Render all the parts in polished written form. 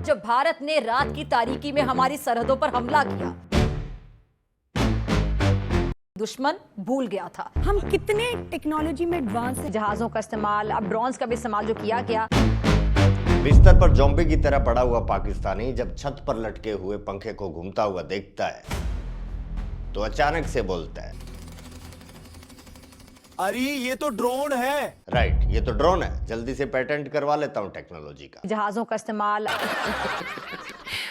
जब भारत ने रात की तारीकी में हमारी सरहदों पर हमला किया, दुश्मन भूल गया था हम कितने टेक्नोलॉजी में एडवांस हैं। जहाजों का इस्तेमाल, अब ड्रोन्स का भी इस्तेमाल जो किया गया। बिस्तर पर ज़ॉम्बी की तरह पड़ा हुआ पाकिस्तानी जब छत पर लटके हुए पंखे को घूमता हुआ देखता है तो अचानक से बोलता है, अरे ये तो ड्रोन है। राइट, ये तो ड्रोन है, जल्दी से पेटेंट करवा लेता हूँ टेक्नोलॉजी का। जहाजों का इस्तेमाल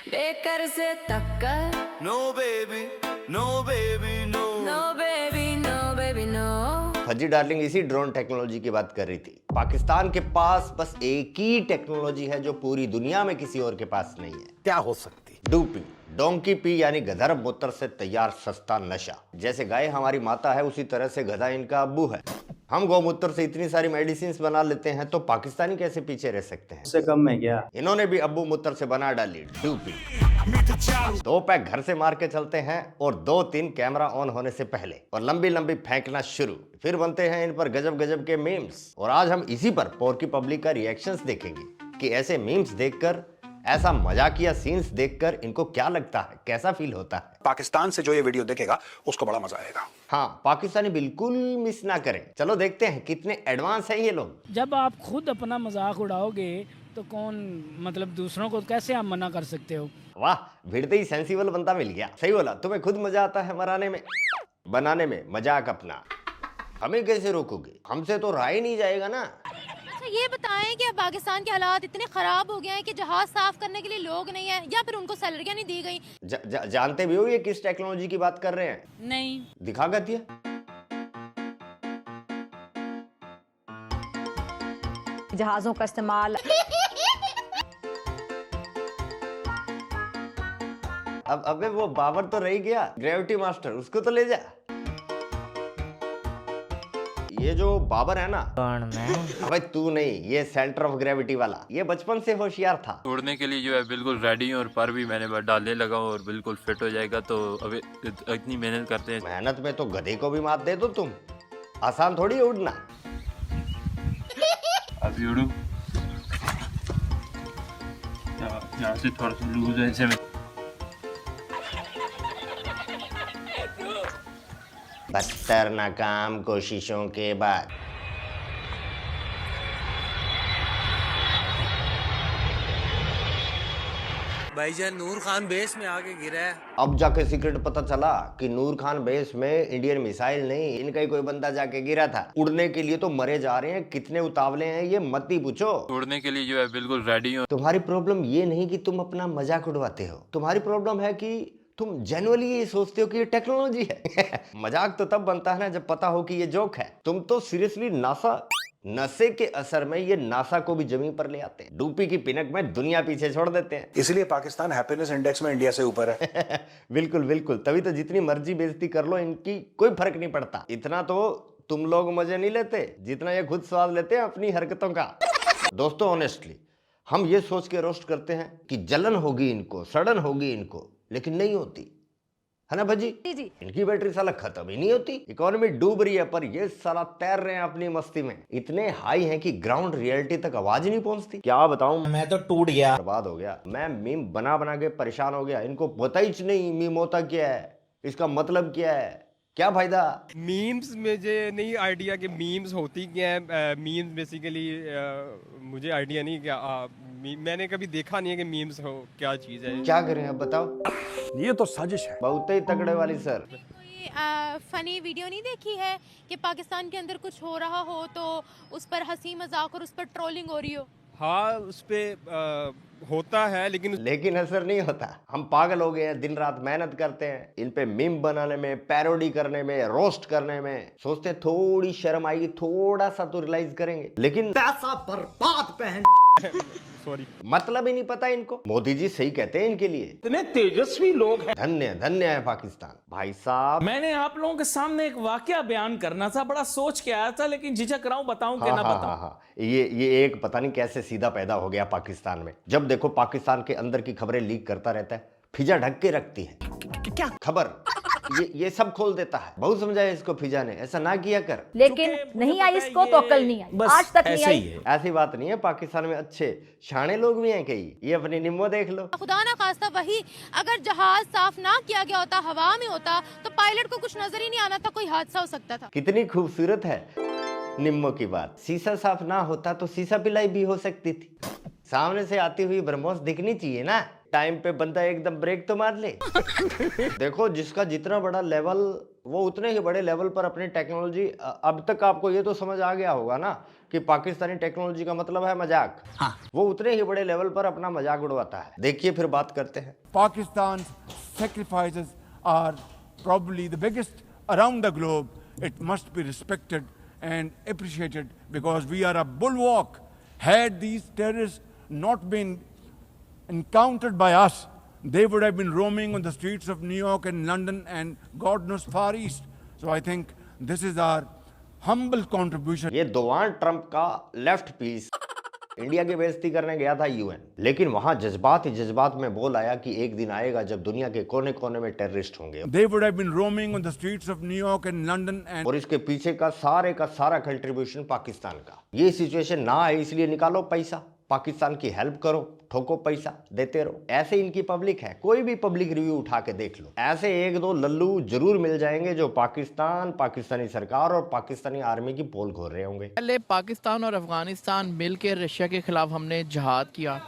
बेकर से टक्कर, no baby no baby no, no baby no baby no. Fuzzy darling इसी ड्रोन टेक्नोलॉजी की बात कर रही थी। पाकिस्तान के पास बस एक ही टेक्नोलॉजी है जो पूरी दुनिया में किसी और के पास नहीं है। क्या हो सकती? डूपी, डोंकी पी यानी गधर्व मूत्र से तैयार सस्ता नशा। जैसे गाय हमारी माता है उसी तरह से गधा इनका अब्बू है। हम गौमूत्र से इतनी सारी मेडिसिन बना लेते हैं तो पाकिस्तानी कैसे पीछे रह सकते हैं? उससे कम है क्या? इन्होंने भी अब्बू मूत्र से बना डाली डूपी। 2 पैक घर से मार के चलते हैं और 2-3 कैमरा ऑन होने से पहले, और लंबी लंबी फेंकना शुरू। फिर बनते हैं इन पर गजब गजब के मीम्स, और आज हम इसी पर पोर की पब्लिक का रिएक्शंस देखेंगे कि ऐसे मीम्स देखकर, ऐसा मजाकिया सीन्स देखकर इनको क्या लगता है, कैसा फील होता है। पाकिस्तान से जो ये वीडियो देखेगा उसको बड़ा मजा आएगा। हाँ, पाकिस्तानी बिल्कुल मिस ना करें। चलो देखते हैं कितने एडवांस हैं ये लोग। जब आप खुद अपना मजाक उड़ाओगे तो कौन, मतलब दूसरों को कैसे आप मना कर सकते हो? वाह, भिड़ते ही सेंसिबल बंदा मिल गया। सही बोला, तुम्हें खुद मजा आता है मराने में, बनाने में मजाक अपना। हमें कैसे रोकोगे? हमसे तो रहा ही नहीं जाएगा ना। अच्छा ये बताएं कि अब पाकिस्तान के हालात इतने खराब हो गए हैं कि जहाज साफ करने के लिए लोग नहीं है, या फिर उनको सैलरियां नहीं दी गई? जानते भी हो ये किस टेक्नोलॉजी की बात कर रहे हैं? नहीं। दिखा गतिया। जहाजों का इस्तेमाल। अब अबे वो बाबर तो रह गया, ग्रेविटी मास्टर, उसको तो ले जा। ये जो बाबर है ना, अबे तू नहीं, ये सेंटर ऑफ ग्रेविटी वाला, ये बचपन से होशियार था। उड़ने के लिए जो है बिल्कुल रेडी हूँ, और पर भी मैंने डालने लगा हूँ और बिल्कुल फिट हो जाएगा। तो अभी इतनी मेहनत करते हैं। मेहनत में तो गधे को भी मात दे दो तुम, आसान थोड़ी है उड़ना। अभी उड़ू, यहाँ से थोड़ा सा लूज है इसे। 72 नाकाम कोशिशों के बाद भाईजान नूर खान बेस में आके गिरा है। अब जाके सीक्रेट पता चला कि नूर खान बेस में इंडियन मिसाइल नहीं, इनका ही कोई बंदा जाके गिरा था। उड़ने के लिए तो मरे जा रहे हैं, कितने उतावले हैं ये मत ही पूछो। उड़ने के लिए जो है बिल्कुल रेडी हूँ। तुम्हारी प्रॉब्लम ये नहीं कि तुम अपना मजाक उड़वाते हो, तुम्हारी प्रॉब्लम है कि तुम जेन्युइनली ये सोचते हो कि ये टेक्नोलॉजी है। मजाक तो तब बनता है ना जब पता हो कि ये जोक है। तुम तो सीरियसली नशे के असर में ये नासा को भी जमीन पर ले आते हैं। डूपी की पिनक में दुनिया पीछे छोड़ देते हैं। इसलिए पाकिस्तान हैप्पीनेस इंडेक्स में इंडिया से ऊपर है। बिल्कुल बिल्कुल, तभी तो जितनी मर्जी बेइज्जती कर लो इनकी कोई फर्क नहीं पड़ता। इतना तो तुम लोग मजे नहीं लेते जितना ये खुद स्वाद लेते हैं अपनी हरकतों का। दोस्तों ऑनेस्टली हम ये सोच के रोस्ट करते हैं कि जलन होगी इनको, सड़न होगी इनको, लेकिन नहीं होती है ना भजी? जी। इनकी बैटरी साला खत्म ही नहीं होती। इकोनॉमी डूब रही है पर ये साला तैर रहे हैं अपनी मस्ती में। इतने हाई हैं कि ग्राउंड रियलिटी तक आवाज ही नहीं पहुंचती। क्या बताऊं, मैं तो टूट गया, बर्बाद हो गया। मैं मीम बना बना के परेशान हो गया। इनको पता ही नहीं मीम होता क्या है, इसका मतलब क्या है, क्या फायदा। मीम्स मुझे नहीं आइडिया कि मीम्स होती क्या है। मीम्स बेसिकली मुझे आइडिया नहीं क्या, मैंने कभी देखा नहीं है कि मीम्स हो क्या चीज़ है। क्या करें अब बताओ, ये तो साजिश है। बहुत ही तगड़े वाली सर। कोई फनी वीडियो नहीं देखी है कि पाकिस्तान के अंदर कुछ हो रहा हो तो उस पर हंसी मजाक और उस पर ट्रोलिंग हो रही हो? हाँ उस पे होता है, लेकिन असर नहीं होता। हम पागल हो गए हैं, दिन रात मेहनत करते हैं इन पे मीम बनाने में, पैरोडी करने में, रोस्ट करने में। सोचते थोड़ी शर्म आएगी, थोड़ा सा तो रियलाइज करेंगे, लेकिन पैसा बर्बाद पहन सॉरी, मतलब ही नहीं पता इनको। मोदी जी सही कहते हैं इनके लिए। इतने तेजस्वी लोग हैं। धन्य धन्य है पाकिस्तान। भाई साहब मैंने आप लोगों के सामने एक वाकया बयान करना था, बड़ा सोच के आया था, लेकिन झिझक रहा हूं, बताऊं कि ना बताऊं। हाँ, ये एक पता नहीं कैसे सीधा पैदा हो गया पाकिस्तान में। जब देखो पाकिस्तान के अंदर की खबरें लीक करता रहता है, फिजा ढक के रखती है। क्या खबर? ये सब खोल देता है। बहुत समझाया इसको फिजा ने, ऐसा ना किया कर। लेकिन नहीं आई इसको तो अकल नहीं आई, बस आज तक नहीं ऐसे आई। ही है। ऐसी बात नहीं है, पाकिस्तान में अच्छे शाणे लोग भी हैं कई। ये अपनी निम्मो देख लो। खुदा ना खास्ता वही अगर जहाज साफ ना किया गया होता, हवा में होता, तो पायलट को कुछ नजर ही नहीं आना था, कोई हादसा हो सकता था। कितनी खूबसूरत है निम्मो की बात। शीशा साफ ना होता तो शीशा पिलाई भी हो सकती थी। सामने से आती हुई ब्रह्मोस दिखनी चाहिए ना, टाइम पे बंदा एकदम ब्रेक तो मार ले। देखो, जिसका जितना बड़ा लेवल, वो उतने ही बड़े लेवल पर अपनी टेक्नोलॉजी। अब तक आपको ये तो समझ आ गया होगा ना कि पाकिस्तानी टेक्नोलॉजी का मतलब है मजाक। वो उतने ही बड़े लेवल पर अपना मजाक उड़वाता है। देखिए, फिर बात करते हैं। Pakistan's sacrifices are probably the biggest around the globe. It must be respected and appreciated because we are a bulwark. Had these terrorists not been encountered by us, they would have been roaming on the streets of New York and London and God knows far east. So I think this is our humble contribution. ये Donald Trump का left piece India की बेइज्जती करने गया था UN, लेकिन वहां जज्बात ही जज्बात में बोल आया कि एक दिन आएगा जब दुनिया के कोने कोने में टेररिस्ट होंगे। They would have been roaming on the streets of New York and London and और इसके पीछे का सारा कंट्रीब्यूशन पाकिस्तान का। ये सिचुएशन ना आए इसलिए निकालो पैसा, पाकिस्तान की हेल्प करो, ठोको पैसा, देते रहो। ऐसे इनकी पब्लिक है। कोई भी पब्लिक रिव्यू उठा के देख लो, ऐसे एक दो लल्लू जरूर मिल जाएंगे जो पाकिस्तान, पाकिस्तानी सरकार और पाकिस्तानी आर्मी की पोल खोल रहे होंगे। पहले पाकिस्तान और अफगानिस्तान मिलकर रशिया के खिलाफ हमने जहाद किया,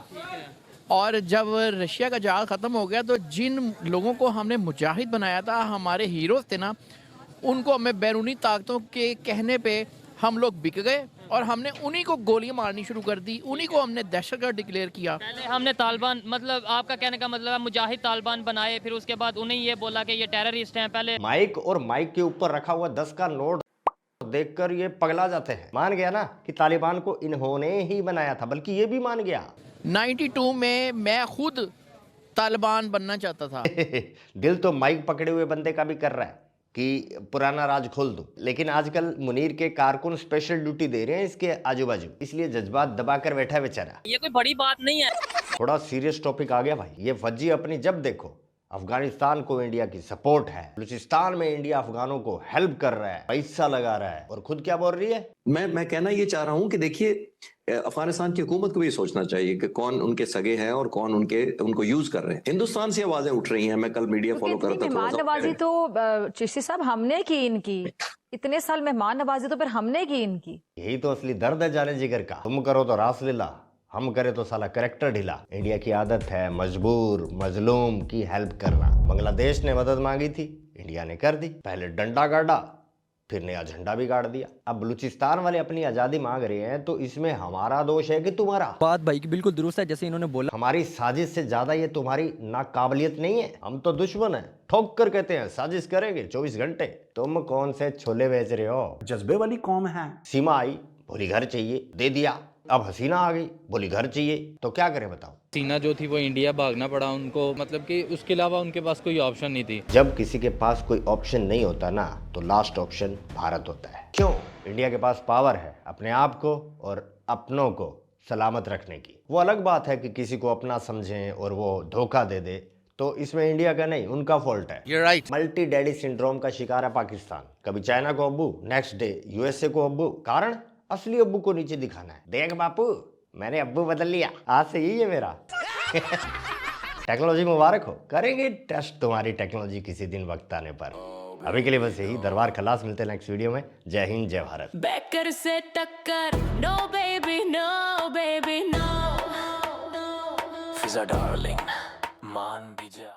और जब रशिया का जहाद ख़त्म हो गया तो जिन लोगों को हमने मुजाहिद बनाया था, हमारे हीरोज थे ना, उनको हमें बैरूनी ताकतों के कहने पे हम लोग बिक गए और हमने उन्हीं को गोलियां मारनी शुरू कर दी, उन्हीं को हमने दहशतगर्द डिक्लेयर किया। पहले हमने तालिबान, मतलब आपका कहने का मतलब है मुजाहिद तालिबान बनाए, फिर उसके बाद उन्हें ये बोला कि ये टेररिस्ट हैं। पहले माइक और माइक के ऊपर रखा हुआ 10 का नोट देखकर ये पगला जाते हैं। मान गया ना कि तालिबान को इन्होंने ही बनाया था, बल्कि ये भी मान गया। 92 में मैं खुद तालिबान बनना चाहता था। दिल तो माइक पकड़े हुए बंदे का भी कर रहा है कि पुराना राज खोल दो, लेकिन आजकल मुनीर के कारकुन स्पेशल ड्यूटी दे रहे हैं इसके आजू बाजू, इसलिए जज्बात दबा कर बैठा है बेचारा। ये कोई बड़ी बात नहीं है। थोड़ा सीरियस टॉपिक आ गया भाई। ये फज्जी अपनी जब देखो अफगानिस्तान को इंडिया की सपोर्ट है, बलूचिस्तान में इंडिया अफगानों को हेल्प कर रहा है, पैसा लगा रहा है, और खुद क्या बोल रही है? मैं कहना ये चाह रहा हूँ कि देखिए, अफगानिस्तान की हुकूमत को भी सोचना चाहिए कि कौन उनके सगे हैं और कौन उनको यूज कर रहे हैं। हिंदुस्तान से आवाजें उठ रही हैं। मैं कल मीडिया फॉलो कर रहा था। मेहमान नवाजी तो चिश्ती साहब हमने की इनकी, इतने साल मेहमान नवाजी तो फिर हमने की इनकी। यही तो असली दर्द है जाने जिगर का। तुम करो तो रासलीला, हम करे तो साला करेक्टर ढीला। इंडिया की आदत है मजबूर मजलूम की हेल्प करना। बांग्लादेश ने मदद मांगी थी, इंडिया ने कर दी। पहले डंडा गाड़ा, फिर नया झंडा भी गाड़ दिया। अब बलूचिस्तान वाले अपनी आजादी मांग रहे हैं, तो इसमें हमारा दोष है कि तुम्हारा? बात भाई की बिल्कुल दुरुस्त है, जैसे इन्होंने बोला। हमारी साजिश से ज्यादा ये तुम्हारी नाकाबिलियत नहीं है। हम तो दुश्मन है, ठोक कर कहते हैं साजिश करेंगे 24 घंटे। तुम कौन से छोले बेच रहे हो? जज्बे वाली कौम है। सीमा आई, बोली घर चाहिए, दे दिया। अब हसीना आ गई, बोली घर चाहिए, तो क्या करें बताओ? हसीना जो थी वो इंडिया भागना पड़ा उनको, मतलब कि उसके अलावा उनके पास कोई ऑप्शन नहीं थी। जब किसी के पास कोई ऑप्शन नहीं होता ना, तो लास्ट ऑप्शन भारत होता है। क्यों? इंडिया के पास पावर है अपने आप को और अपनों को सलामत रखने की। वो अलग बात है कि किसी को अपना समझें और वो धोखा दे दे, तो इसमें इंडिया का नहीं, उनका फॉल्ट है। You're right. Multi daddy syndrome का शिकार है पाकिस्तान। कभी चाइना को अब्बू, नेक्स्ट डे यूएसए को अब्बू। कारण असली अब्बू को नीचे दिखाना है। देख बापू, मैंने अब्बू बदल लिया, आज से यही है मेरा। टेक्नोलॉजी मुबारक हो, करेंगे टेस्ट तुम्हारी टेक्नोलॉजी किसी दिन वक्त आने पर। अभी के लिए बस यही। दरबार खलास, मिलते हैं नेक्स्ट वीडियो में। जय हिंद, जय भारत। बेकर से टक्कर, no baby no baby no. Fiza darling, मान भी जा।